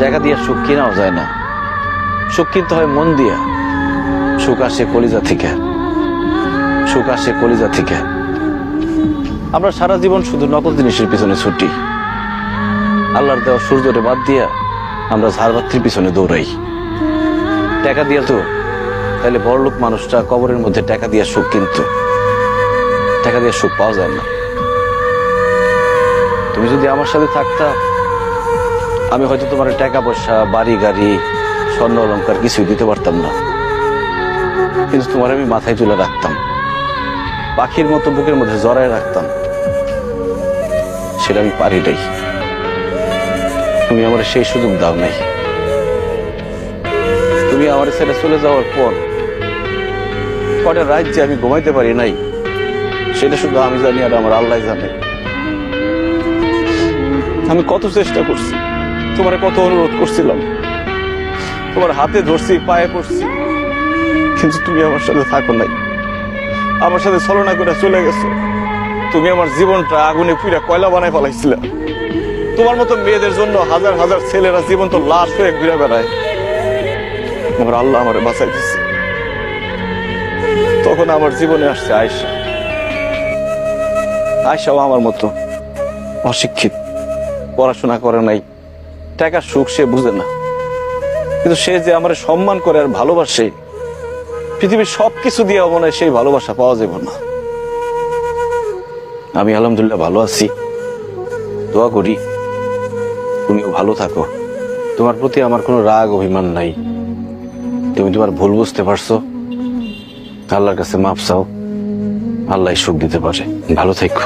টাকা দিয়ে সুখ কেনাও যায় না, সুখ কিনতে হয় মন দিয়া। সুখ আসে কলিজা থেকে, সুখ আসে কলিজা থেকে। আমরা সারা জীবন শুধু নকল জিনিসের পিছনে ছুটি, আল্লাহর দেওয়া সূর্যরে বাদ দিয়া আমরা ঝাড়বাতির পিছনে দৌড়াই। টাকা দিয়া তো তাহলে বড়লোক মানুষটা কবরের মধ্যে টাকা দিয়া সুখ কিনতো, টাকা দিয়ে সুখ পাওয়া যায় না। তুমি যদি আমার সাথে থাকতা, আমি হয়তো তোমার টাকা পয়সা, বাড়ি গাড়ি, স্বর্ণ অলংকার কিছুই দিতে পারতাম না, কিন্তু তোমার আমি মাথায় তুলে রাখতাম, পাখির মতো বুকের মধ্যে জড়ায় রাখতাম। সেটা আমি পারি নাই, তুমি আমার সেই সুযোগ দাও নাই। তুমি আমার ছেড়ে চলে যাওয়ার পর কটা রাত যে আমি ঘুমাইতে পারি নাই, সেটা শুধু আমি জানি আর আমার আল্লাহ জানে। আমি কত চেষ্টা করছি, তোমার কত অনুরোধ করছিলাম, তোমার হাতে ধরছি, পায়ে পড়ছি, কিন্তু তুমি আমার সাথে থাকো নাই, আমার সাথে ছলনা করে চলে গেছো। তুমি আমার জীবনটা আগুনে পুরা কয়লা বানায় ফেলাইছিল। তোমার মতো মেয়েদের জন্য হাজার হাজার ছেলেরা জীবন তো লাশ হয়ে ঘুরে বেড়ায়, আমার আল্লাহ আমারে বাঁচাই দিচ্ছে। তখন আমার জীবনে আসছে আয়েশা। আয়েশাও আমার মতো অশিক্ষিত, পড়াশোনা করে নাই, টাকার সুখ সে বুঝে না, কিন্তু সে যে আমার সম্মান করে আর ভালোবাসে, পৃথিবীর সবকিছু দিয়ে মনে হয় সেই ভালোবাসা পাওয়া যাবে না। আমি আলহামদুলিল্লাহ ভালো আছি, দোয়া করি তুমিও ভালো থাকো। তোমার প্রতি আমার কোনো রাগ অভিমান নাই, তুমি তোমার ভুল বুঝতে পারছো, আল্লাহর কাছে মাফ চাও, আল্লাহ সুখ দিতে পারে। ভালো থেকো।